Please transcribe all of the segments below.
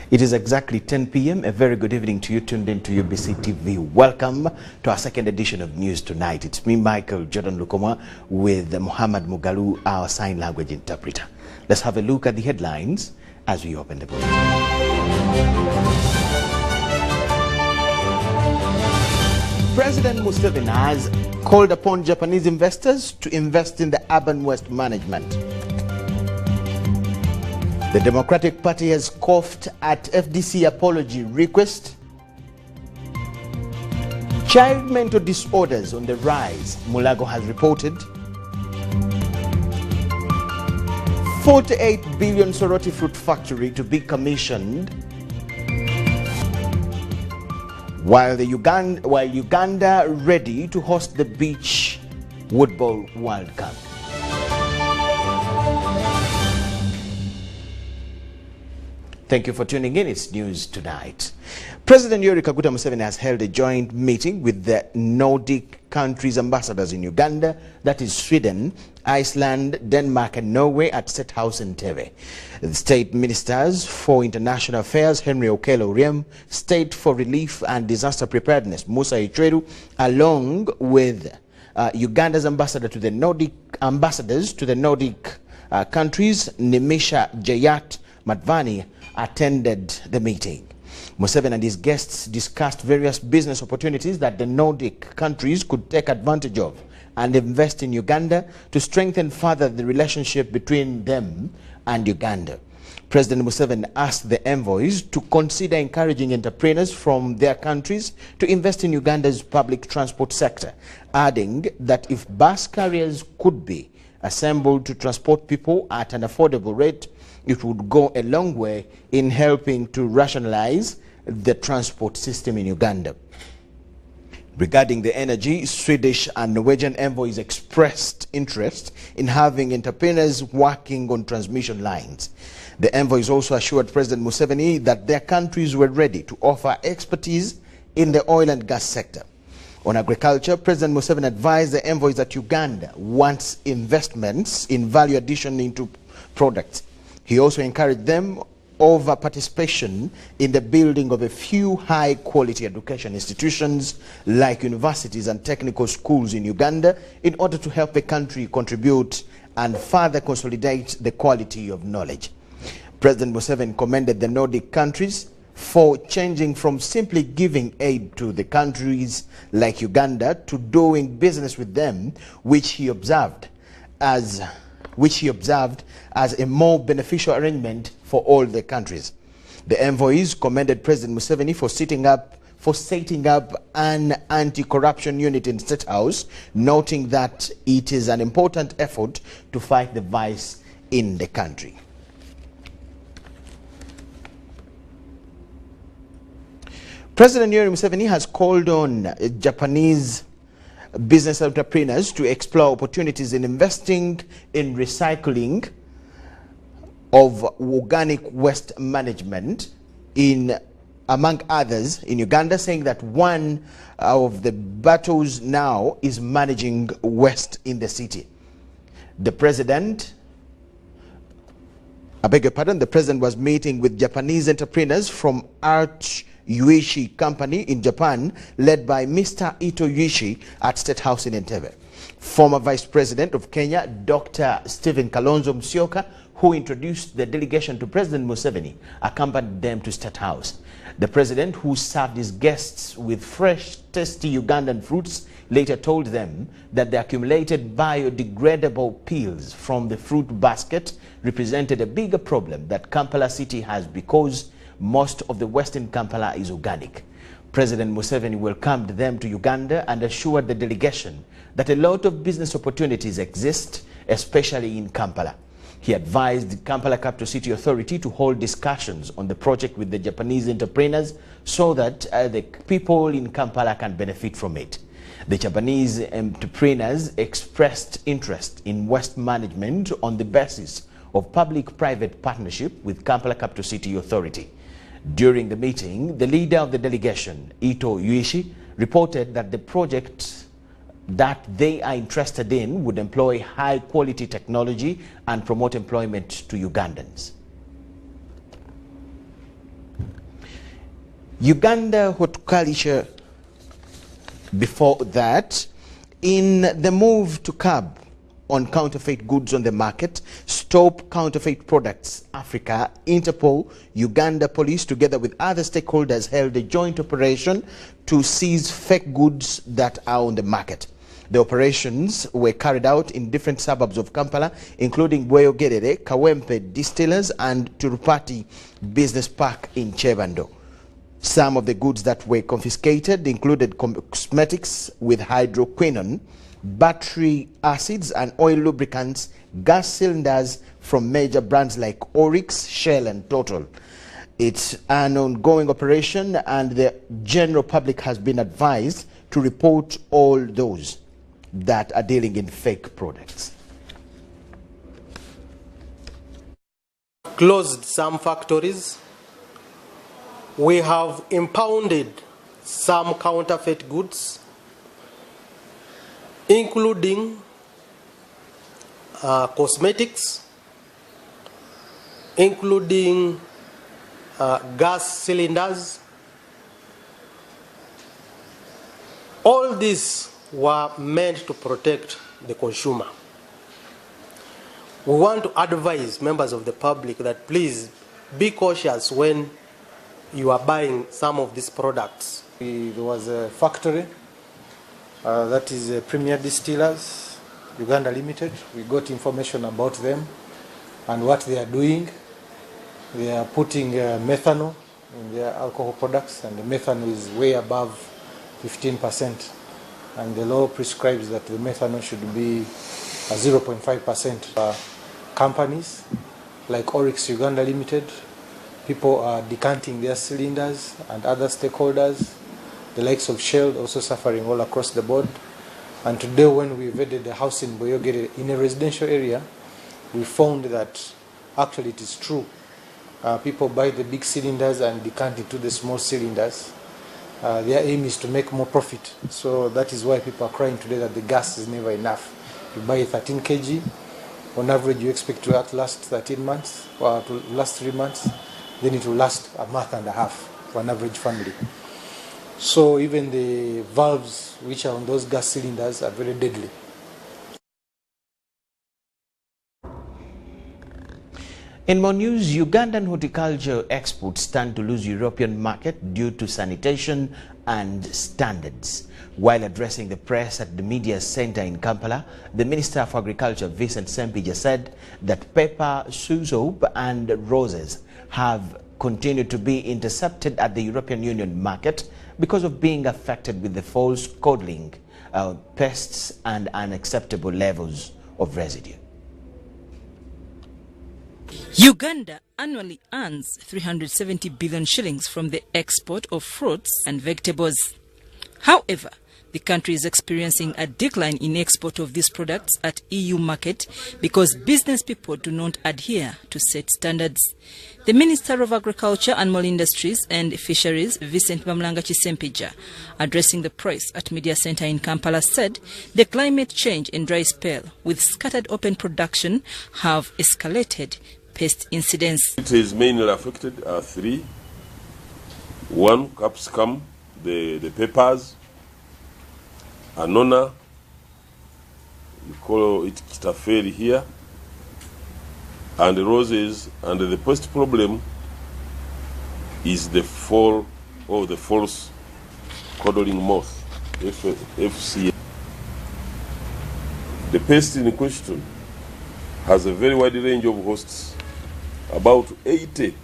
It is exactly 10 p.m. A very good evening to you tuned in to UBC TV. Welcome to our second edition of News Tonight. It's me, Michael Jordan Lukoma, with Muhammad Mugalu, our sign language interpreter. Let's have a look at the headlines as we open the bulletin. President Museveni has called upon Japanese investors to invest in the urban waste management. The Democratic Party has scoffed at FDC apology request. Child mental disorders on the rise, Mulago has reported. 48 billion Soroti fruit factory to be commissioned. While Uganda ready to host the Beach Woodball World Cup. Thank you for tuning in. It's News Tonight. President Yoweri Kaguta Museveni has held a joint meeting with the Nordic countries' ambassadors in Uganda, that is Sweden, Iceland, Denmark and Norway, at State House in Entebbe. The State Ministers for International Affairs, Henry Okello Oryem, State for Relief and Disaster Preparedness, Musa Ichweru, along with Uganda's ambassadors to the Nordic countries, Nimisha Jayat Matvani, attended the meeting. Museveni and his guests discussed various business opportunities that the Nordic countries could take advantage of and invest in Uganda to strengthen further the relationship between them and Uganda. President Museveni asked the envoys to consider encouraging entrepreneurs from their countries to invest in Uganda's public transport sector, adding that if bus carriers could be assembled to transport people at an affordable rate, it would go a long way in helping to rationalize the transport system in Uganda. Regarding the energy, Swedish and Norwegian envoys expressed interest in having entrepreneurs working on transmission lines. The envoys also assured President Museveni that their countries were ready to offer expertise in the oil and gas sector. On agriculture, President Museveni advised the envoys that Uganda wants investments in value addition into products. He also encouraged them over participation in the building of a few high-quality education institutions like universities and technical schools in Uganda in order to help the country contribute and further consolidate the quality of knowledge. President Museveni commended the Nordic countries for changing from simply giving aid to the countries like Uganda to doing business with them, which he observed as a more beneficial arrangement for all the countries. The envoys commended President Museveni for setting up an anti-corruption unit in State House, noting that it is an important effort to fight the vice in the country. President Yoweri Museveni has called on Japanese business entrepreneurs to explore opportunities in investing in recycling of organic waste management among others in Uganda, saying that one of the battles now is managing waste in the city. The president was meeting with Japanese entrepreneurs from Yuishi Company in Japan, led by Mr. Ito Yuishi at State House in Entebbe. Former Vice President of Kenya, Dr. Stephen Kalonzo Musyoka, who introduced the delegation to President Museveni, accompanied them to State House. The president, who served his guests with fresh, tasty Ugandan fruits, later told them that the accumulated biodegradable peels from the fruit basket represented a bigger problem that Kampala city has because most of the Western Kampala is organic. President Museveni welcomed them to Uganda and assured the delegation that a lot of business opportunities exist, especially in Kampala. He advised the Kampala Capital City Authority to hold discussions on the project with the Japanese entrepreneurs so that the people in Kampala can benefit from it. The Japanese entrepreneurs expressed interest in waste management on the basis of public-private partnership with Kampala Capital City Authority. During the meeting, the leader of the delegation, Ito Yuishi, reported that the project that they are interested in would employ high-quality technology and promote employment to Ugandans. Uganda horticulture before that, in the move to curb on counterfeit goods on the market, Stop Counterfeit Products Africa, Interpol, Uganda Police, together with other stakeholders, held a joint operation to seize fake goods that are on the market. The operations were carried out in different suburbs of Kampala, including Bweyogerere, Kawempe Distillers and Turupati Business Park in Chebando. Some of the goods that were confiscated included cosmetics with hydroquinone, battery acids and oil lubricants, gas cylinders from major brands like Oryx, Shell and Total. It's an ongoing operation and the general public has been advised to report all those that are dealing in fake products. Closed some factories. We have impounded some counterfeit goods, including cosmetics, including gas cylinders. All these were meant to protect the consumer. We want to advise members of the public that please be cautious when you are buying some of these products. There was a factory that is Premier Distillers, Uganda Limited. We got information about them and what they are doing. They are putting methanol in their alcohol products, and the methanol is way above 15%. And the law prescribes that the methanol should be 0.5%. Companies like Oryx Uganda Limited, people are decanting their cylinders, and other stakeholders, the likes of Shell, also suffering all across the board. And today when we visited the house in Bweyogerere, in a residential area, we found that actually it is true. People buy the big cylinders and decant into the small cylinders. Their aim is to make more profit. So that is why people are crying today that the gas is never enough. You buy 13 kg, on average you expect to last 13 months, or to last 3 months, then it will last a month and a half for an average family. So even the valves which are on those gas cylinders are very deadly. In more news, Ugandan horticulture exports stand to lose European market due to sanitation and standards. While addressing the press at the media center in Kampala, the Minister for Agriculture, Vincent Sempija, said that pepper, soursop and roses have continued to be intercepted at the European Union market because of being affected with the false codling, pests and unacceptable levels of residue. Uganda annually earns 370 billion shillings from the export of fruits and vegetables. However, the country is experiencing a decline in export of these products at EU market because business people do not adhere to set standards. The Minister of Agriculture, Animal Industries and Fisheries, Vincent Sempija, addressing the press at Media Center in Kampala, said the climate change and dry spell with scattered open production have escalated pest incidents. It is mainly affected are three. One, capsicum, the peppers, anona, we call it kitaferi here, and the roses. And the first problem is the fall or the false codling moth, FC. The pest in question has a very wide range of hosts, about 80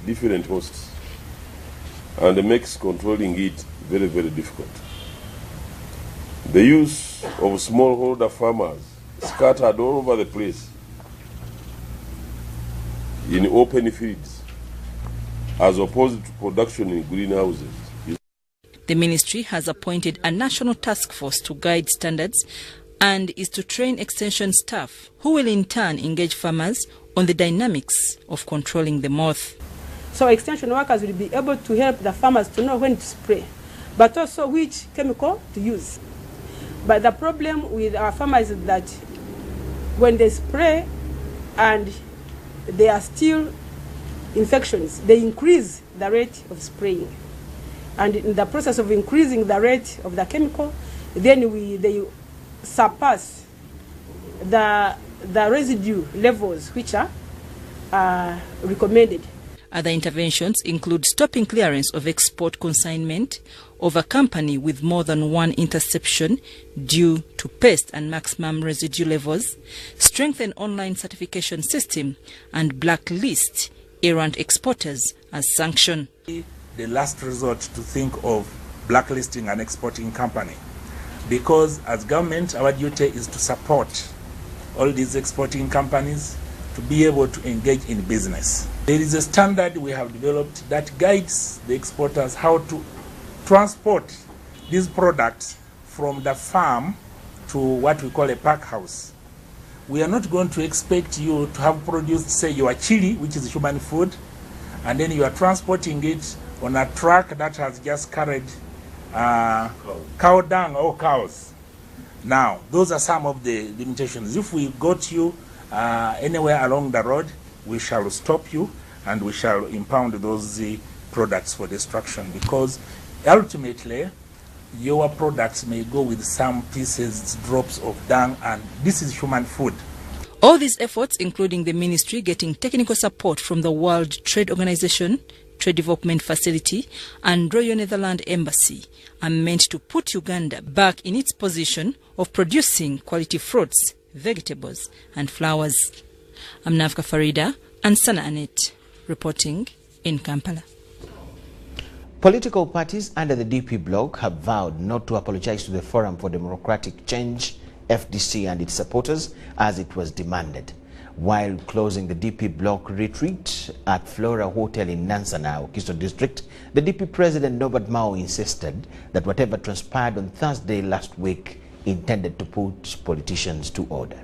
different hosts, and it makes controlling it very, very difficult. The use of smallholder farmers scattered all over the place in open fields as opposed to production in greenhouses. The ministry has appointed a national task force to guide standards and is to train extension staff who will in turn engage farmers on the dynamics of controlling the moth. So extension workers will be able to help the farmers to know when to spray, but also which chemical to use. But the problem with our farmers is that when they spray and there are still infections, they increase the rate of spraying. And in the process of increasing the rate of the chemical, then they surpass the residue levels which are recommended. Other interventions include stopping clearance of export consignment of a company with more than one interception due to pest and maximum residue levels, strengthen online certification system, and blacklist errant exporters as sanction. The last resort to think of blacklisting an exporting company, because as government our duty is to support all these exporting companies to be able to engage in business. There is a standard we have developed that guides the exporters how to transport these products from the farm to what we call a pack house. We are not going to expect you to have produced, say, your chili, which is human food, and then you are transporting it on a truck that has just carried cow dung or cows. Now, those are some of the limitations. If we got you anywhere along the road, we shall stop you and we shall impound those products for destruction, because ultimately your products may go with some pieces, drops of dung, and this is human food. All these efforts, including the ministry getting technical support from the World Trade Organization, Trade Development Facility, and Royal Netherlands Embassy, are meant to put Uganda back in its position of producing quality fruits, vegetables, and flowers. I'm Navka Farida and Sana Anet, reporting in Kampala. Political parties under the DP bloc have vowed not to apologize to the Forum for Democratic Change, FDC, and its supporters as it was demanded. While closing the DP bloc retreat at Flora Hotel in Nansana, Okiso District, the DP president Norbert Mao insisted that whatever transpired on Thursday last week intended to put politicians to order.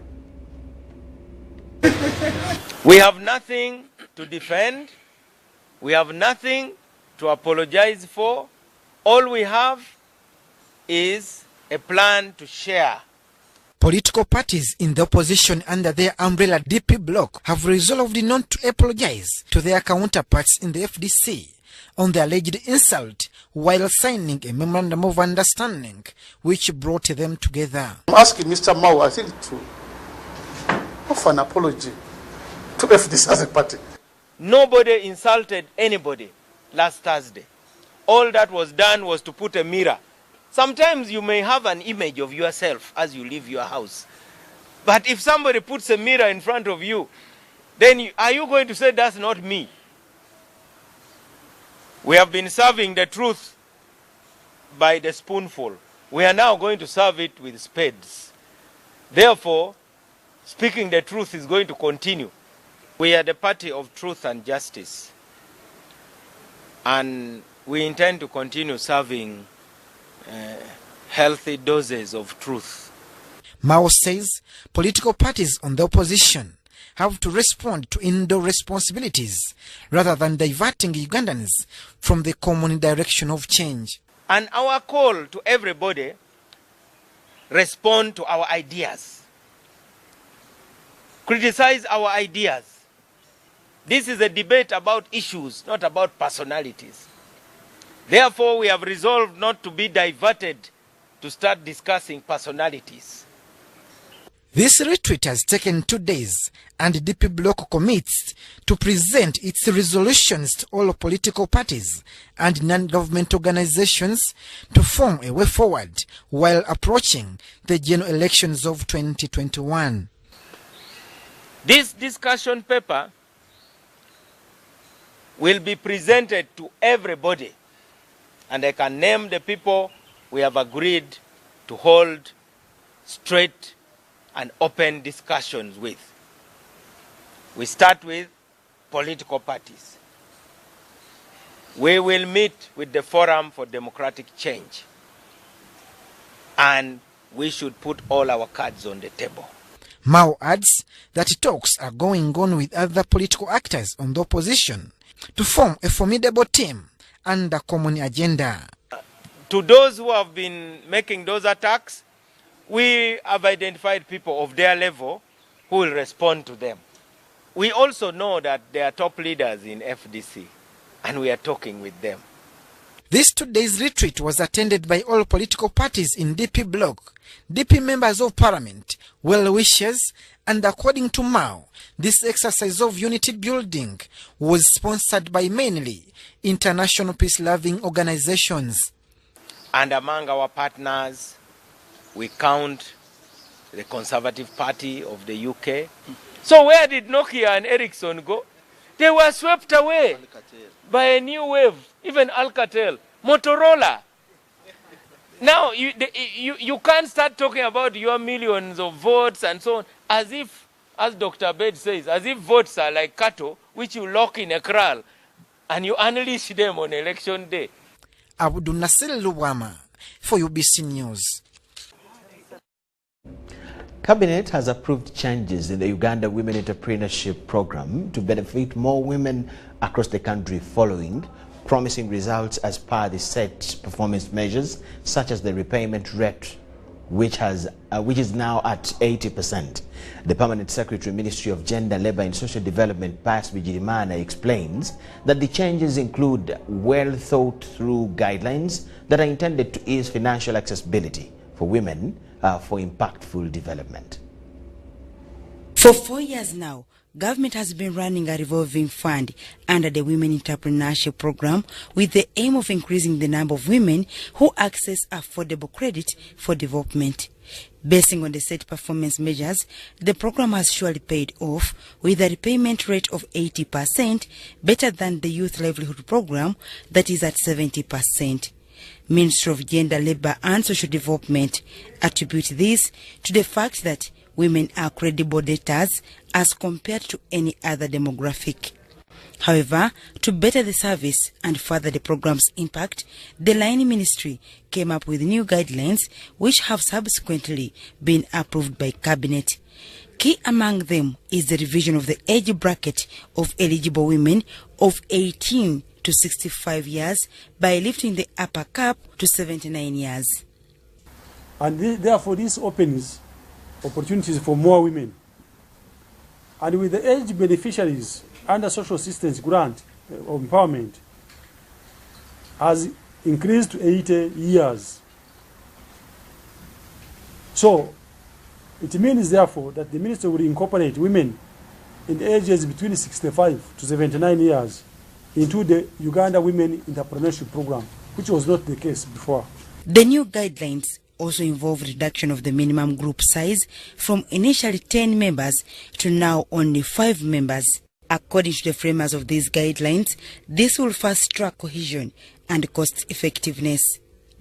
We have nothing to defend. We have nothing to apologize for. All we have is a plan to share. Political parties in the opposition under their umbrella DP bloc have resolved not to apologize to their counterparts in the FDC on the alleged insult while signing a memorandum of understanding which brought them together. I'm asking Mr. Mao, I think, to offer an apology to FDC as a party. Nobody insulted anybody last Thursday. All that was done was to put a mirror. Sometimes you may have an image of yourself as you leave your house. But if somebody puts a mirror in front of you, then are you going to say, that's not me? We have been serving the truth by the spoonful. We are now going to serve it with spades. Therefore, speaking the truth is going to continue. We are the party of truth and justice. And we intend to continue serving healthy doses of truth. Mao says political parties on the opposition have to respond to indoor responsibilities rather than diverting Ugandans from the common direction of change. And our call to everybody, respond to our ideas. Criticize our ideas. This is a debate about issues, not about personalities. Therefore, we have resolved not to be diverted to start discussing personalities. This retreat has taken 2 days, and DP bloc commits to present its resolutions to all political parties and non-government organizations to form a way forward while approaching the general elections of 2021. This discussion paper will be presented to everybody, and I can name the people we have agreed to hold straight and open discussions with. We start with political parties. We will meet with the Forum for Democratic Change, and we should put all our cards on the table. Mao adds that talks are going on with other political actors on the opposition to form a formidable team and a common agenda. To those who have been making those attacks, we have identified people of their level who will respond to them. We also know that there are top leaders in FDC, and we are talking with them. This 2 days retreat was attended by all political parties in DP bloc, DP members of parliament, well-wishers, and according to Mao, this exercise of unity building was sponsored by mainly international peace-loving organizations. And among our partners, we count the Conservative Party of the UK. So where did Nokia and Ericsson go? They were swept away by a new wave, even Alcatel, Motorola. Now, you can't start talking about your millions of votes and so on, as if, as Dr. Bed says, as if votes are like cattle, which you lock in a kraal, and you unleash them on election day. Abdul Nasir Luwama for UBC News. Cabinet has approved changes in the Uganda Women Entrepreneurship Program to benefit more women across the country following promising results as per the set performance measures, such as the repayment rate, which is now at 80%. The Permanent Secretary, Ministry of Gender, Labour and Social Development, Pius Bigirimana, explains that the changes include well thought through guidelines that are intended to ease financial accessibility for women for impactful development. For 4 years now, government has been running a revolving fund under the Women Entrepreneurship Program with the aim of increasing the number of women who access affordable credit for development. Basing on the set performance measures, the program has surely paid off with a repayment rate of 80%, better than the Youth Livelihood Program that is at 70%. Ministry of Gender, Labour and Social Development attribute this to the fact that women are credible debtors as compared to any other demographic. However, to better the service and further the program's impact, the Line Ministry came up with new guidelines which have subsequently been approved by Cabinet. Key among them is the revision of the age bracket of eligible women of 18 to 65 years by lifting the upper cap to 79 years. And therefore this opens opportunities for more women. And with the age beneficiaries under social assistance grant of empowerment has increased to 80 years. So it means therefore that the minister will incorporate women in the ages between 65 to 79 years into the Uganda Women Entrepreneurship Program, which was not the case before. The new guidelines also involve reduction of the minimum group size from initially 10 members to now only 5 members. According to the framers of these guidelines, this will fast-track cohesion and cost effectiveness.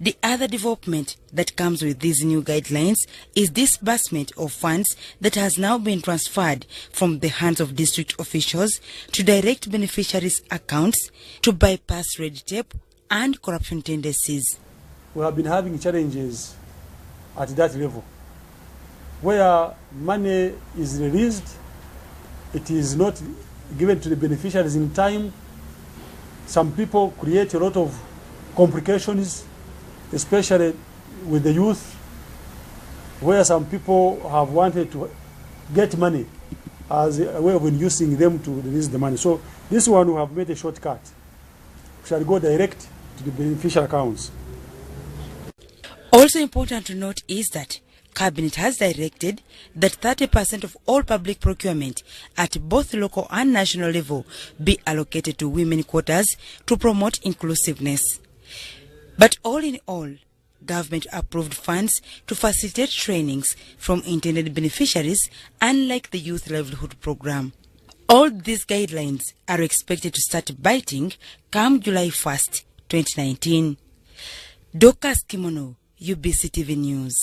The other development that comes with these new guidelines is disbursement of funds that has now been transferred from the hands of district officials to direct beneficiaries' accounts to bypass red tape and corruption tendencies. We have been having challenges at that level, where money is released, it is not given to the beneficiaries in time. Some people create a lot of complications, especially with the youth, where some people have wanted to get money as a way of inducing them to release the money. So this one we have made a shortcut. We shall go direct to the beneficial accounts. Also important to note is that Cabinet has directed that 30% of all public procurement at both local and national level be allocated to women quotas to promote inclusiveness. But all in all, government approved funds to facilitate trainings from intended beneficiaries, unlike the Youth Livelihood Program. All these guidelines are expected to start biting come July 1st, 2019. Dorcas Kimono, UBC TV News.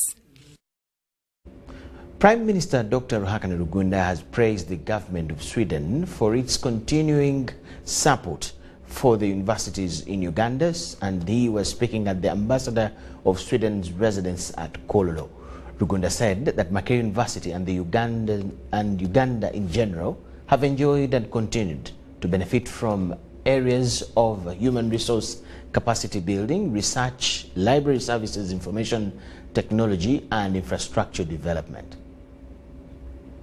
Prime Minister Dr. Ruhakana Rugunda has praised the government of Sweden for its continuing support for the universities in Uganda, and he was speaking at the Ambassador of Sweden's residence at Kololo. Rugunda said that Makerere University and Uganda in general have enjoyed and continued to benefit from areas of human resource capacity building, research, library services, information technology and infrastructure development.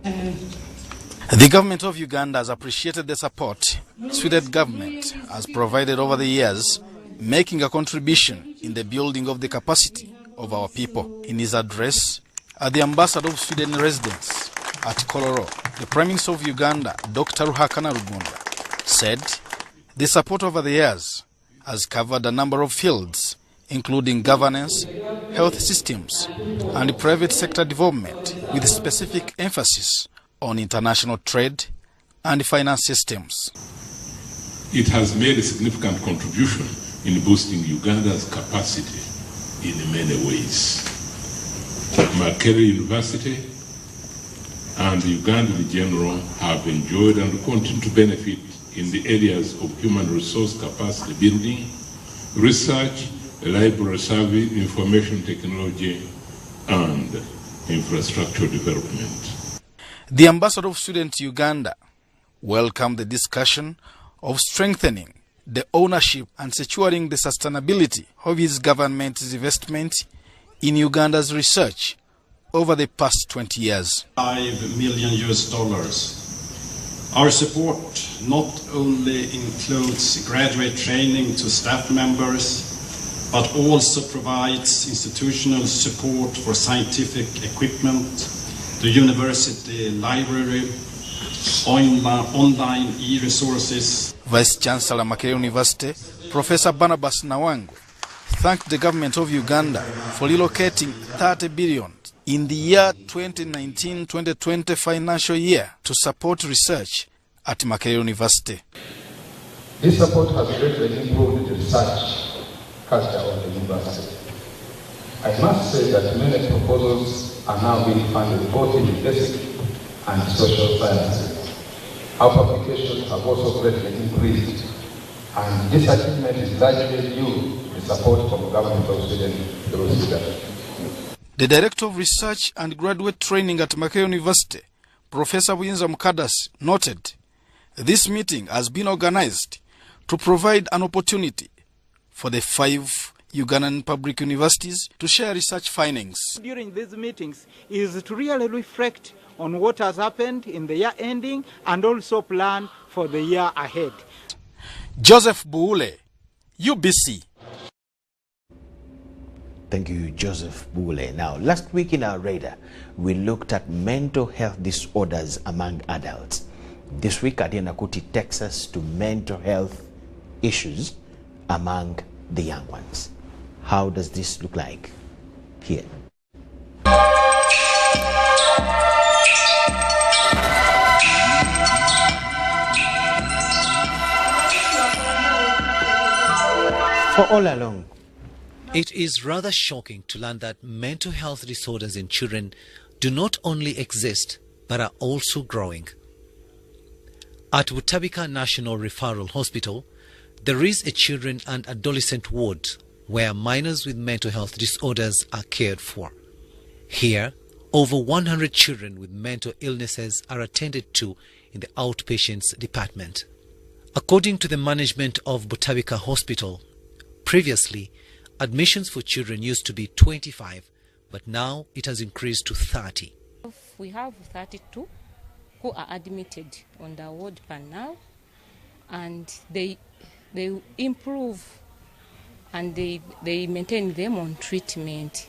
The government of Uganda has appreciated the support Sweden government has provided over the years making a contribution in the building of the capacity of our people. In his address at the Ambassador of Sweden residence at Kololo, the Prime Minister of Uganda, Dr. Ruhakana Rugunda, said the support over the years has covered a number of fields, including governance, health systems, and private sector development, with specific emphasis on international trade and finance systems. It has made a significant contribution in boosting Uganda's capacity in many ways. Makerere University and Uganda in general have enjoyed and continue to benefit in the areas of human resource capacity building, research, library service, information technology, and infrastructure development. The Ambassador of Sweden to Uganda welcomed the discussion of strengthening the ownership and securing the sustainability of his government's investment in Uganda's research over the past 20 years. $5 million. Our support not only includes graduate training to staff members, but also provides institutional support for scientific equipment, the university library, online e-resources. Vice Chancellor Makerere University, Professor Barnabas Nawangu, thanked the government of Uganda for relocating 30 billion in the year 2019-2020 financial year to support research at Makerere University. This support has greatly improved the research culture of the university. I must say that many proposals are now being funded both in basic and social sciences. Our publications have also greatly increased, and this achievement is largely due to the support from the government of Sweden through SIDA. The Director of Research and Graduate Training at Makerere University, Professor Winza Mukadas, noted this meeting has been organized to provide an opportunity for the 5 Ugandan public universities to share research findings. During these meetings is to really reflect on what has happened in the year ending and also plan for the year ahead. Joseph Buule, UBC. Thank you, Joseph Buule. Now, last week in our radar, we looked at mental health disorders among adults. This week, Adiana Kuti takes us to mental health issues among the young ones. How does this look like? Here. For all along, it is rather shocking to learn that mental health disorders in children do not only exist but are also growing. At Butabika National Referral Hospital, there is a children and adolescent ward where minors with mental health disorders are cared for. Here, over 100 children with mental illnesses are attended to in the outpatients department. According to the management of Butabika Hospital, previously, admissions for children used to be 25, but now it has increased to 30. We have 32 who are admitted on the ward per now, and they improve and they maintain them on treatment.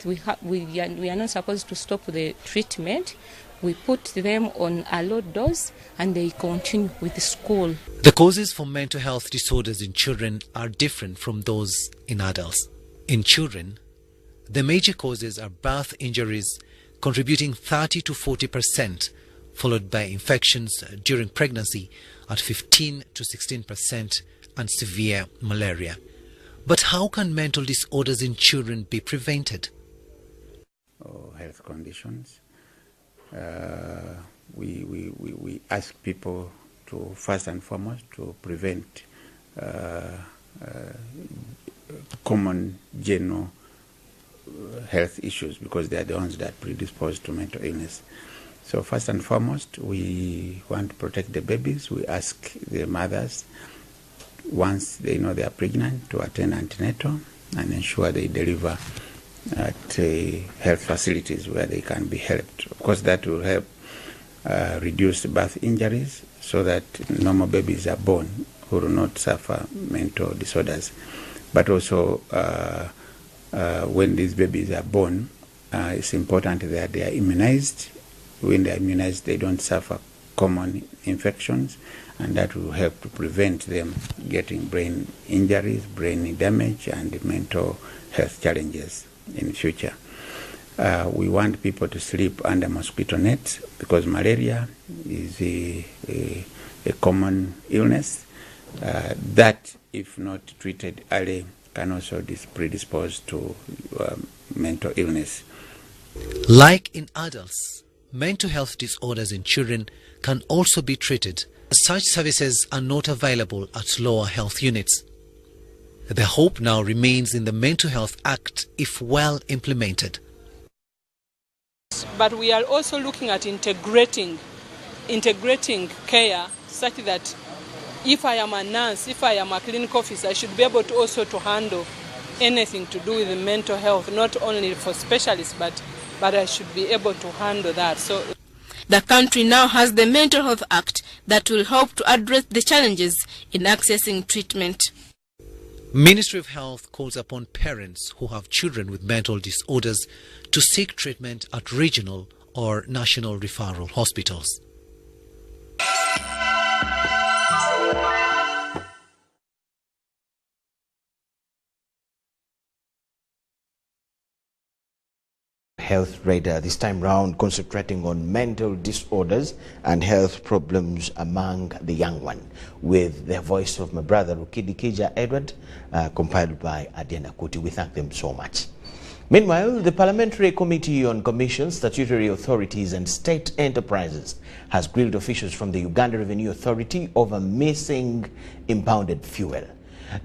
We are not supposed to stop the treatment. We put them on a low dose and they continue with the school. The causes for mental health disorders in children are different from those in adults. In children, the major causes are birth injuries, contributing 30 to 40%, followed by infections during pregnancy at 15 to 16%, and severe malaria. But how can mental disorders in children be prevented? Health conditions. We ask people to, first and foremost, to prevent common general health issues, because they are the ones that predispose to mental illness. So first and foremost, we want to protect the babies. We ask the mothers, once they know they are pregnant, to attend antenatal and ensure they deliver at health facilities where they can be helped. Of course, that will help reduce birth injuries so that normal babies are born who do not suffer mental disorders. But also, when these babies are born, it's important that they are immunized. When they are immunized, they don't suffer common infections, and that will help to prevent them getting brain injuries, brain damage, and mental health challenges in the future. We want people to sleep under mosquito nets because malaria is a common illness that, if not treated early, can also predispose to mental illness. Like in adults, mental health disorders in children can also be treated. Such services are not available at lower health units. The hope now remains in the Mental Health Act if well implemented. But we are also looking at integrating care such that if I am a nurse, if I am a clinical officer, I should be able to also to handle anything to do with the mental health, not only for specialists, but I should be able to handle that. So the country now has the Mental Health Act that will help to address the challenges in accessing treatment. Ministry of Health calls upon parents who have children with mental disorders to seek treatment at regional or national referral hospitals. Health radar, this time round concentrating on mental disorders and health problems among the young one, with the voice of my brother Rukidikija Edward, compiled by Adiana Kuti. We thank them so much. Meanwhile, the Parliamentary Committee on Commissions, Statutory Authorities and State Enterprises has grilled officials from the Uganda Revenue Authority over missing impounded fuel.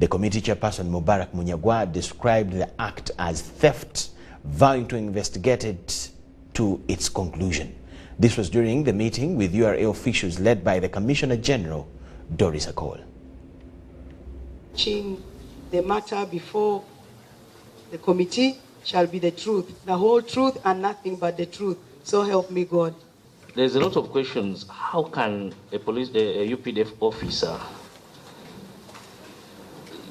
The committee chairperson Mubarak Munyagwa described the act as theft, vowing to investigate it to its conclusion. This was during the meeting with URA officials led by the Commissioner General, Doris Akol. The matter before the committee shall be the truth, the whole truth and nothing but the truth. So help me God. There's a lot of questions. How can a UPDF officer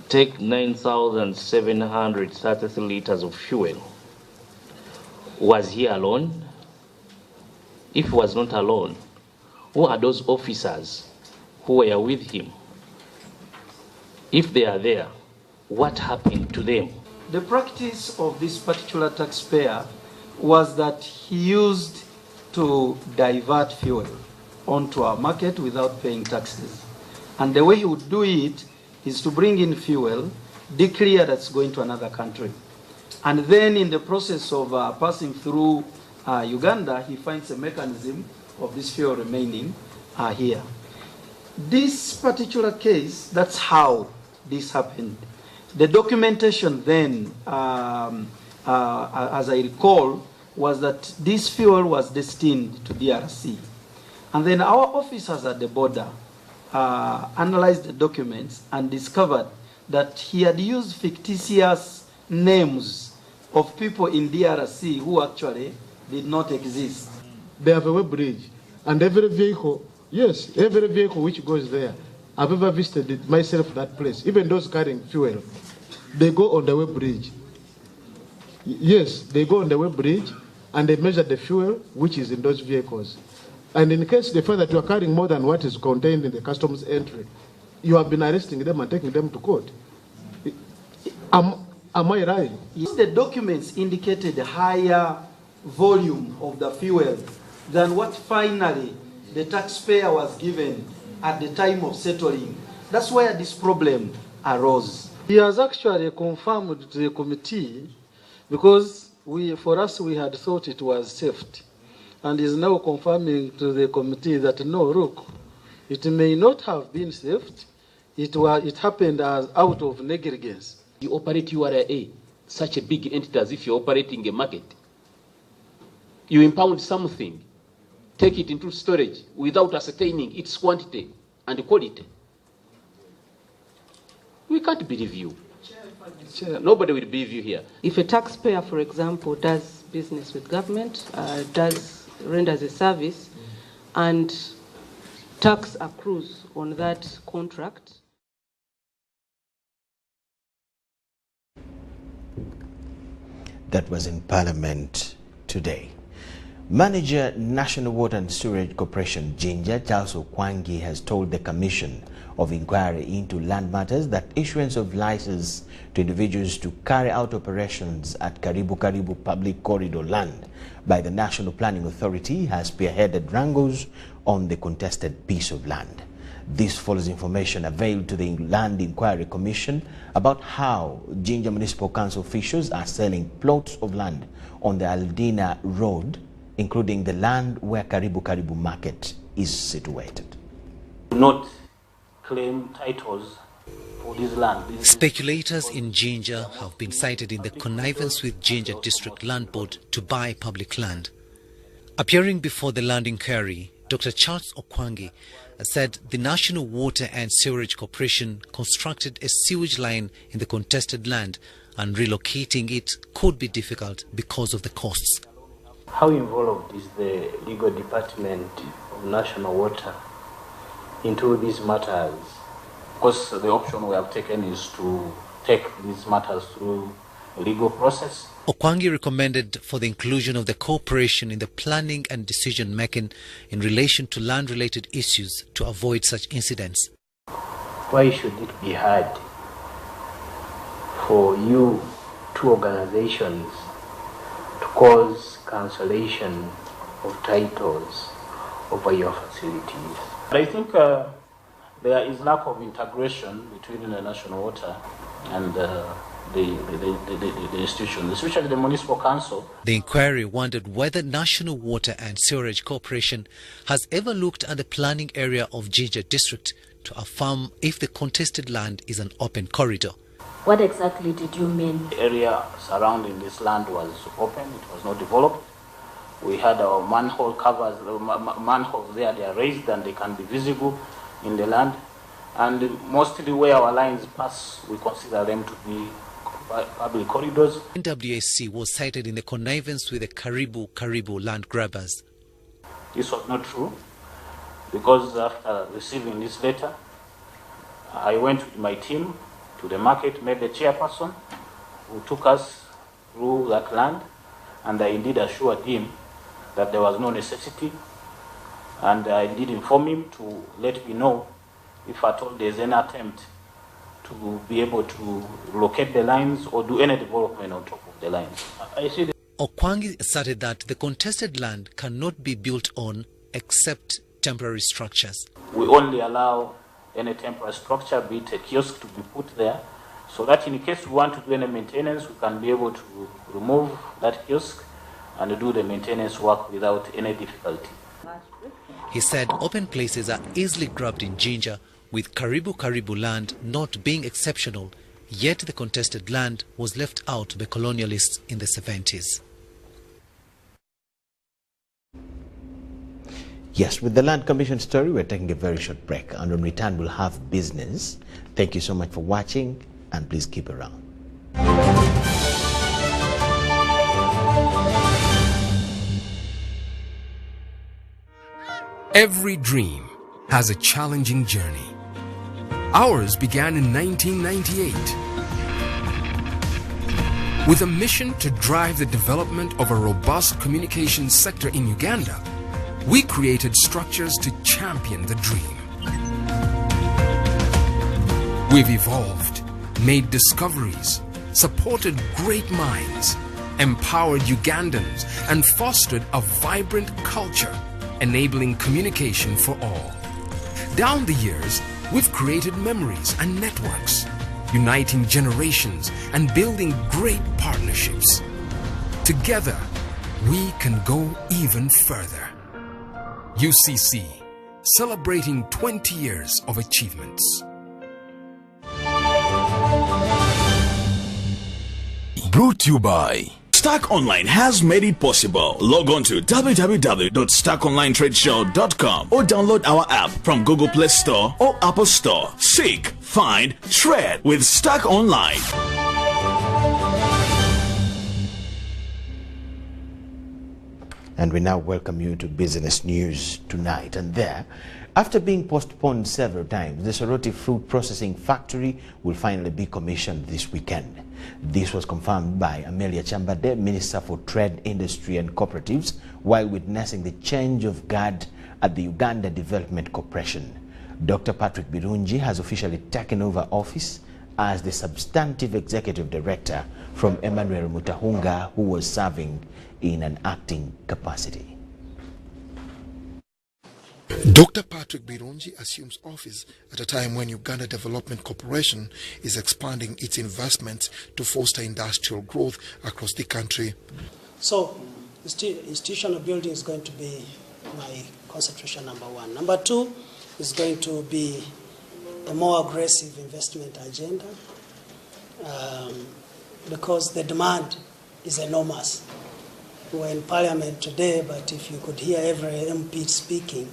take 9,733 liters of fuel? Was he alone? If he was not alone, who are those officers who were with him? If they are there, what happened to them? The practice of this particular taxpayer was that he used to divert fuel onto our market without paying taxes. And the way he would do it is to bring in fuel, declare that's going to another country. And then in the process of passing through Uganda, he finds a mechanism of this fuel remaining here. This particular case, that's how this happened. The documentation then, as I recall, was that this fuel was destined to DRC. And then our officers at the border analyzed the documents and discovered that he had used fictitious names of people in DRC who actually did not exist. They have a web bridge, and every vehicle, yes, every vehicle which goes there, I've ever visited myself that place, even those carrying fuel, they go on the web bridge. Yes, they go on the web bridge and they measure the fuel which is in those vehicles. And in case they find that you are carrying more than what is contained in the customs entry, you have been arresting them and taking them to court. Am I right? The documents indicated a higher volume of the fuel than what finally the taxpayer was given at the time of settling. That's where this problem arose. He has actually confirmed to the committee because for us we had thought it was theft, and is now confirming to the committee that no, look, it may not have been theft. It happened as out of negligence. You operate URA, such a big entity as if you're operating a market. You impound something, take it into storage without ascertaining its quantity and quality. We can't believe you. Nobody will believe you here. If a taxpayer, for example, does business with government, renders a service, and tax accrues on that contract, that was in Parliament today. Manager, National Water and Sewerage Corporation, Jinja, Charles Okwangi, has told the Commission of Inquiry into Land Matters that issuance of license to individuals to carry out operations at Karibu Karibu Public Corridor land by the National Planning Authority has spearheaded wrangles on the contested piece of land. This follows information availed to the Land Inquiry Commission about how Jinja Municipal Council officials are selling plots of land on the Aldina Road, including the land where Karibu Karibu Market is situated. Do not claim titles for this land. Speculators in Jinja have been cited in the connivance with Jinja District Land Board to buy public land. Appearing before the Land Inquiry, Dr. Charles Okwangi said the National Water and Sewerage Corporation constructed a sewage line in the contested land and relocating it could be difficult because of the costs. How involved is the legal department of National Water into these matters? Because the option we have taken is to take these matters through a legal process. Okwangi recommended for the inclusion of the corporation in the planning and decision making in relation to land-related issues to avoid such incidents. Why should it be hard for you two organizations to cause cancellation of titles over your facilities? I think there is lack of integration between the National Water and the institutions, especially the Municipal Council. The inquiry wondered whether National Water and Sewerage Corporation has ever looked at the planning area of Jinja District to affirm if the contested land is an open corridor. What exactly did you mean? The area surrounding this land was open, it was not developed. We had our manhole covers, manholes there, they are raised and they can be visible in the land. And mostly where our lines pass, we consider them to be public corridors. NWAC was cited in the connivance with the Karibu land grabbers. This was not true, because after receiving this letter, I went with my team to the market, met the chairperson who took us through that land, and I indeed assured him that there was no necessity, and I did inform him to let me know if at all there's an attempt to be able to locate the lines or do any development on top of the lines. Okwangi asserted that the contested land cannot be built on except temporary structures. We only allow any temporary structure, be it a kiosk, to be put there, so that in case we want to do any maintenance, we can be able to remove that kiosk and do the maintenance work without any difficulty. He said open places are easily grabbed in Jinja, with Karibu land not being exceptional, yet the contested land was left out by colonialists in the 70s. Yes, with the Land Commission story, we're taking a very short break, and when we return, we'll have business. Thank you so much for watching, and please keep around. Every dream has a challenging journey. Ours began in 1998 with a mission to drive the development of a robust communications sector in Uganda. We created structures to champion the dream. We've evolved, made discoveries, supported great minds, empowered Ugandans, and fostered a vibrant culture, enabling communication for all. Down the years, we've created memories and networks, uniting generations and building great partnerships. Together, we can go even further. UCC, celebrating 20 years of achievements. Brought to you by Stack Online has made it possible. Log on to www.stackonlinetradeshow.com or download our app from Google Play Store or Apple Store. Seek, find, trade with Stack Online. And we now welcome you to Business News tonight. And there, after being postponed several times, the Soroti Fruit Processing Factory will finally be commissioned this weekend. This was confirmed by Amelia Chambade, Minister for Trade, Industry and Cooperatives, while witnessing the change of guard at the Uganda Development Corporation. Dr. Patrick Birungi has officially taken over office as the substantive executive director from Emmanuel Mutahunga, who was serving in an acting capacity. Dr. Patrick Birungi assumes office at a time when Uganda Development Corporation is expanding its investments to foster industrial growth across the country. So, institutional building is going to be my concentration number one. Number two is going to be a more aggressive investment agenda because the demand is enormous. We're in Parliament today, but if you could hear every MP speaking,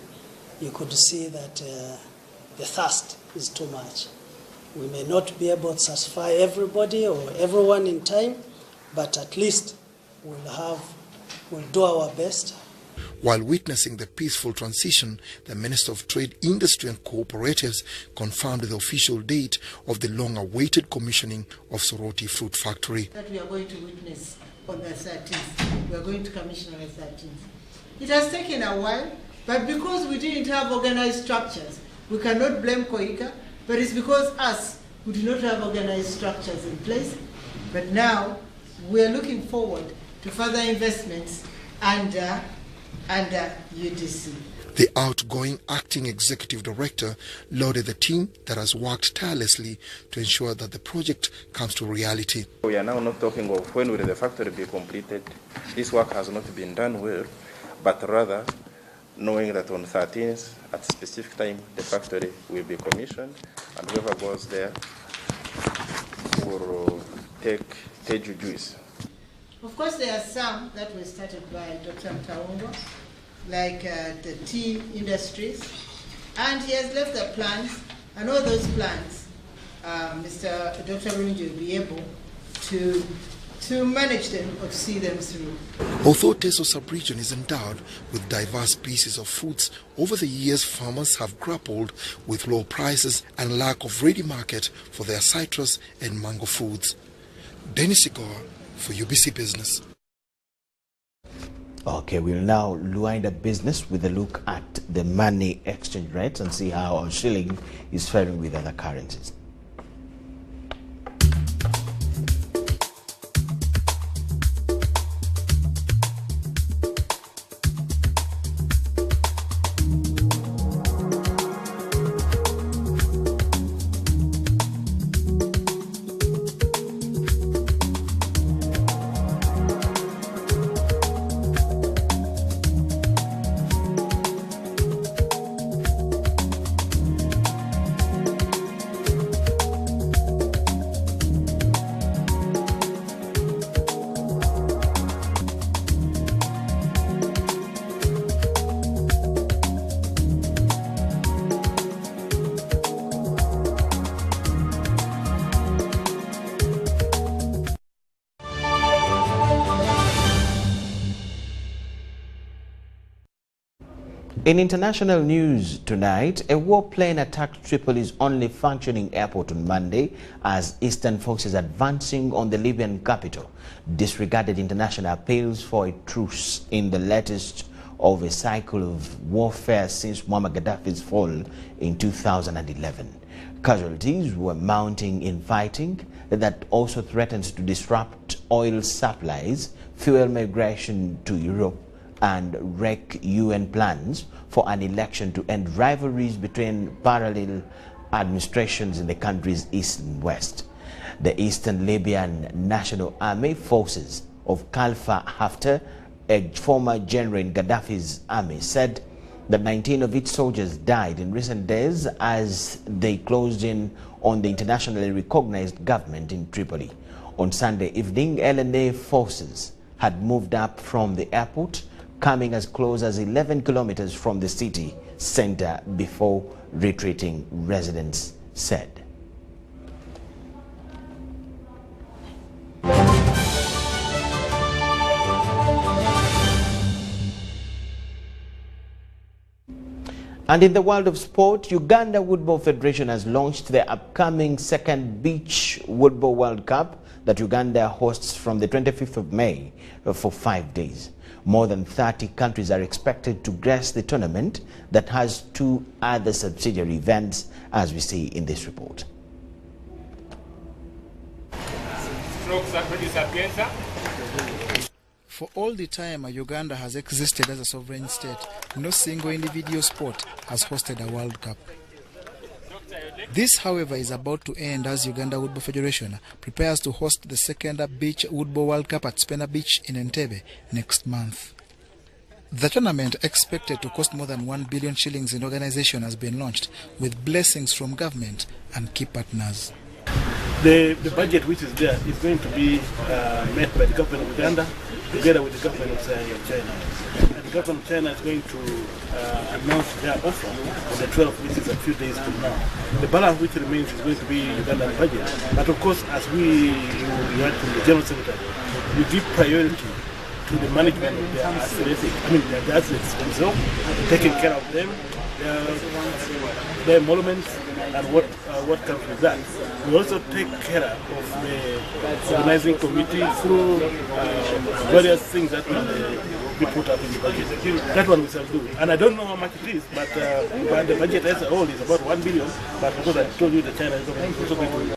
you could see that the thirst is too much. We may not be able to satisfy everybody or everyone in time, but at least we'll do our best. While witnessing the peaceful transition, the Minister of Trade, Industry and Cooperatives confirmed the official date of the long-awaited commissioning of Soroti Fruit Factory. That we are going to witness on the 13th. We are going to commission on the 13th. It has taken a while, but because we didn't have organized structures, we cannot blame Koika, but it's because we do not have organized structures in place. But now we are looking forward to further investments under UDC. The outgoing acting executive director lauded the team that has worked tirelessly to ensure that the project comes to reality. We are now not talking of when will the factory be completed. This work has not been done well, but rather knowing that on 13th, at a specific time, the factory will be commissioned, and whoever goes there will take juice. Of course, there are some that were started by Dr. Mtaungo, like the tea industries, and he has left the plans, and all those plans, Dr. Runji will be able to manage them or to see them through. Although Teso sub-region is endowed with diverse species of fruits, over the years farmers have grappled with low prices and lack of ready market for their citrus and mango foods. Dennis Igor for UBC Business. Okay, we'll now wind up business with a look at the money exchange rates and see how our shilling is faring with other currencies. In international news tonight, a warplane attacked Tripoli's only functioning airport on Monday as Eastern forces advancing on the Libyan capital disregarded international appeals for a truce in the latest of a cycle of warfare since Muammar Gaddafi's fall in 2011. Casualties were mounting in fighting that also threatens to disrupt oil supplies, fuel migration to Europe, and wreck UN plans for an election to end rivalries between parallel administrations in the country's east and west. The Eastern Libyan National Army Forces of Khalifa Haftar, a former general in Gaddafi's army, said that 19 of its soldiers died in recent days as they closed in on the internationally recognized government in Tripoli. On Sunday evening, LNA forces had moved up from the airport, coming as close as 11 kilometers from the city center before retreating, residents said. And in the world of sport, Uganda Woodball Federation has launched their upcoming second Beach Woodball World Cup that Uganda hosts from the 25th of May for 5 days. More than 30 countries are expected to grace the tournament that has 2 other subsidiary events, as we see in this report. For all the time Uganda has existed as a sovereign state, no single individual sport has hosted a World Cup. This, however, is about to end as Uganda Woodball Federation prepares to host the second Beach Woodball World Cup at Spena Beach in Entebbe next month. The tournament, expected to cost more than 1 billion shillings in organization, has been launched with blessings from government and key partners. The budget which is there is going to be met by the government of Uganda together with the government of China. And the government of China is going to announce their offer on the 12th, which is a few days from now. The balance which remains is going to be Ugandan budget. But of course, as we heard from the General Secretary, we give priority to the management of their the athletes themselves, taking care of them, their emoluments, and what comes with that. We also take care of the organizing committee through various things that will be put up in the budget. That one we shall do. And I don't know how much it is, but the budget as a whole is about 1 billion. But because I told you the China is also going to...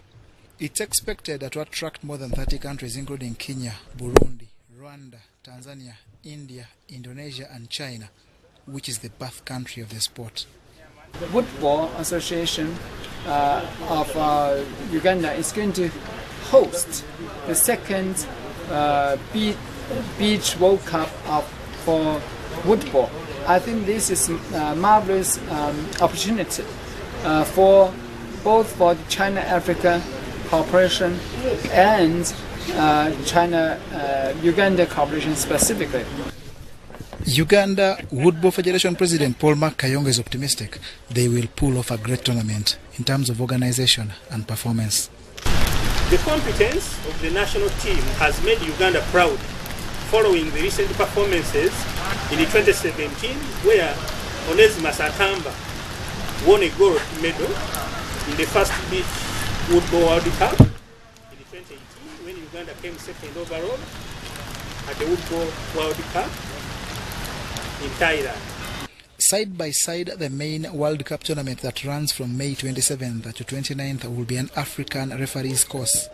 It's expected to attract more than 30 countries, including Kenya, Burundi, Rwanda, Tanzania, India, Indonesia, and China, which is the birth country of the sport. The Football Association of Uganda is going to host the second Beach World Cup for football. I think this is a marvelous opportunity for both for the China-Africa cooperation and China-Uganda cooperation specifically. Uganda Woodball Federation President Paul Mark Kayonga is optimistic they will pull off a great tournament in terms of organization and performance. The competence of the national team has made Uganda proud following the recent performances in 2017 where Onesmus Atamba won a gold medal in the first Beach Woodball World Cup, in 2018 when Uganda came second overall at the Woodball World Cup in Thailand. Side by side, the main World Cup tournament that runs from May 27th to 29th will be an African referees course,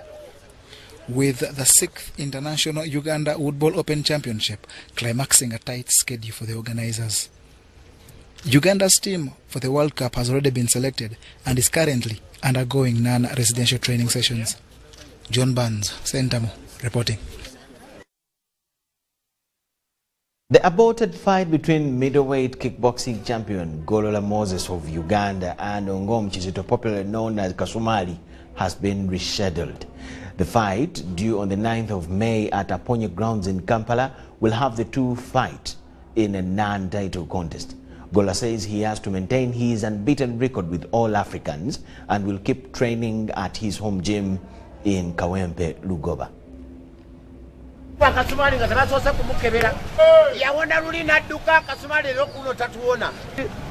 with the 6th International Uganda Woodball Open Championship climaxing a tight schedule for the organizers. Uganda's team for the World Cup has already been selected and is currently undergoing non-residential training sessions. John Barnes, Sentamo, reporting. The aborted fight between middleweight kickboxing champion Golola Moses of Uganda and Ongom Chizito, popularly known as Kasumali, has been rescheduled. The fight, due on the 9th of May at Aponye Grounds in Kampala, will have the two fight in a non-title contest. Gola says he has to maintain his unbeaten record with all Africans and will keep training at his home gym in Kawempe, Lugoba. Kasumali nga tebasoose kumukebera yawona luli nadduka Kasumali lero kuno tatuwona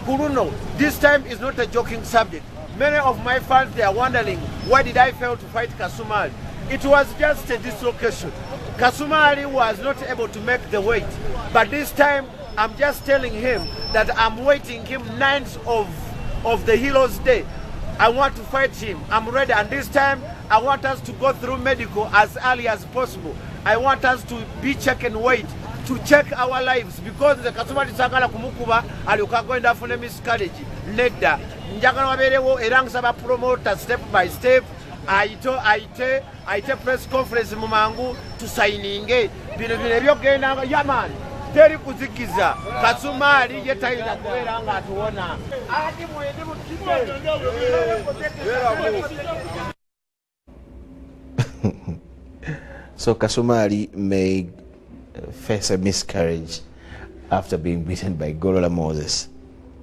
kuluno. This time is not a joking subject. Many of my fans, they are wondering why did I fail to fight Kasumali. It was just a dislocation. Kasumali was not able to make the weight, but this time I'm just telling him that I'm waiting him 9th of the Heroes Day. I want to fight him. I'm ready, and this time I want us to go through medical as early as possible. I want us to be checking weight, to check our lives, because the Kasumali sagala kumukuba alioka gwenda afune miscarriage nedda njagala waberewo era nsaba promoter step by step aite press conference mu mangu tusayininge bino byogenda yaman teri kuzikiza Kasumali yetayina kubeera nga atuwona ati mwende mu So Kasumali may face a miscarriage after being beaten by Golola Moses.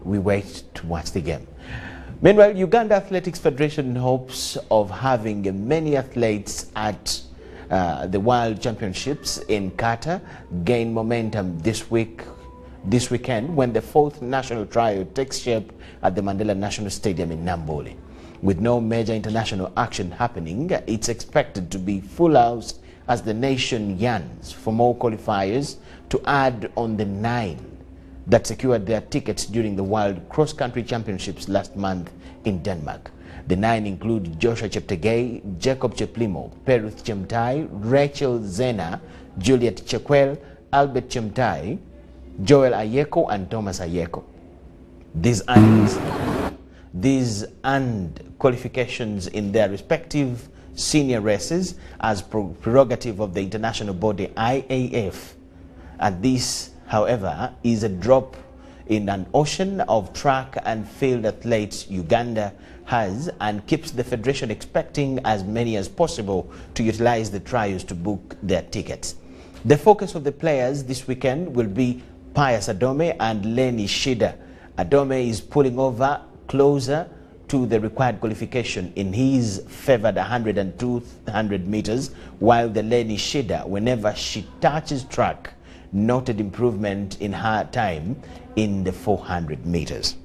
We wait to watch the game. Meanwhile, Uganda Athletics Federation, in hopes of having many athletes at the World Championships in Qatar, gain momentum this weekend when the 4th national trial takes shape at the Mandela National Stadium in Nambole. With no major international action happening, it's expected to be full house as the nation yearns for more qualifiers to add on the 9 that secured their tickets during the World Cross Country Championships last month in Denmark. The 9 include Joshua Cheptegei, Jacob Cheplimo, Peruth Chemtai, Rachel Zena, Juliet Chekwel, Albert Chemtai, Joel Ayeko, and Thomas Ayeko. These earned qualifications in their respective senior races as prerogative of the international body IAF. And this, however, is a drop in an ocean of track and field athletes Uganda has, and keeps the federation expecting as many as possible to utilize the trials to book their tickets. The focus of the players this weekend will be Pius Adome and Lenny Shida. Adome is pulling over closer to the required qualification in his favored 100 and 200 meters, while the Lenny Shida, whenever she touches track, noted improvement in her time in the 400 meters.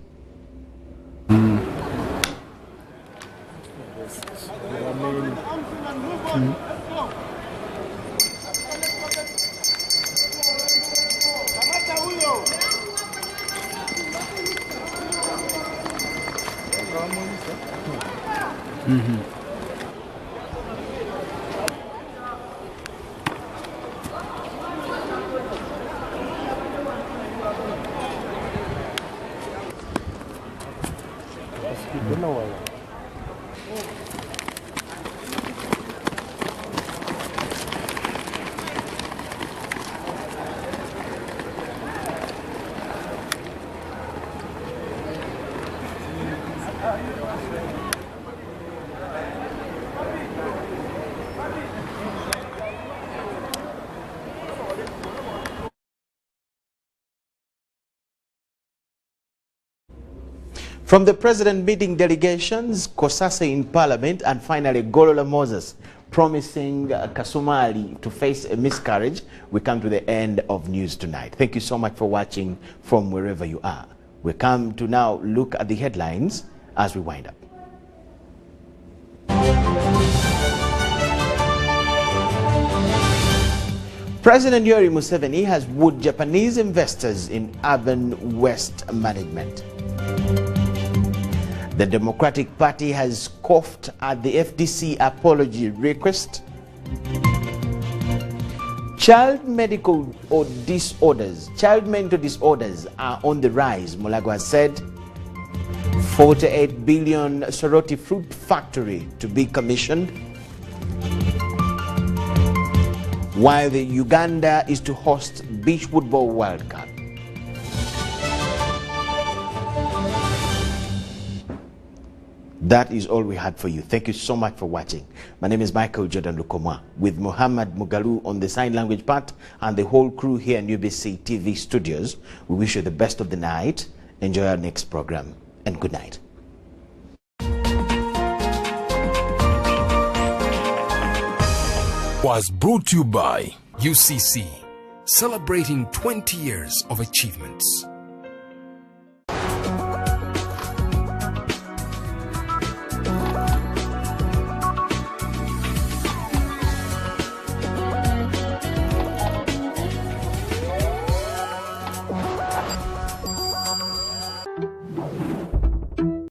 From the president meeting delegations, Kosase in parliament, and finally Golola Moses promising Kasumali to face a miscarriage, we come to the end of news tonight. Thank you so much for watching from wherever you are. We come to now look at the headlines as we wind up. President Yoweri Museveni has wooed Japanese investors in urban waste management. The Democratic Party has scoffed at the FDC apology request. Child mental disorders are on the rise, Mulago has said. 48 billion Soroti fruit factory to be commissioned, while the Uganda is to host Beach Football World Cup. That is all we had for you. Thank you so much for watching. My name is Michael Jordan Lukomwa, with Muhammad Mugalu on the sign language part and the whole crew here in UBC TV studios. We wish you the best of the night. Enjoy our next program, and good night. Was brought to you by UCC, celebrating 20 years of achievements.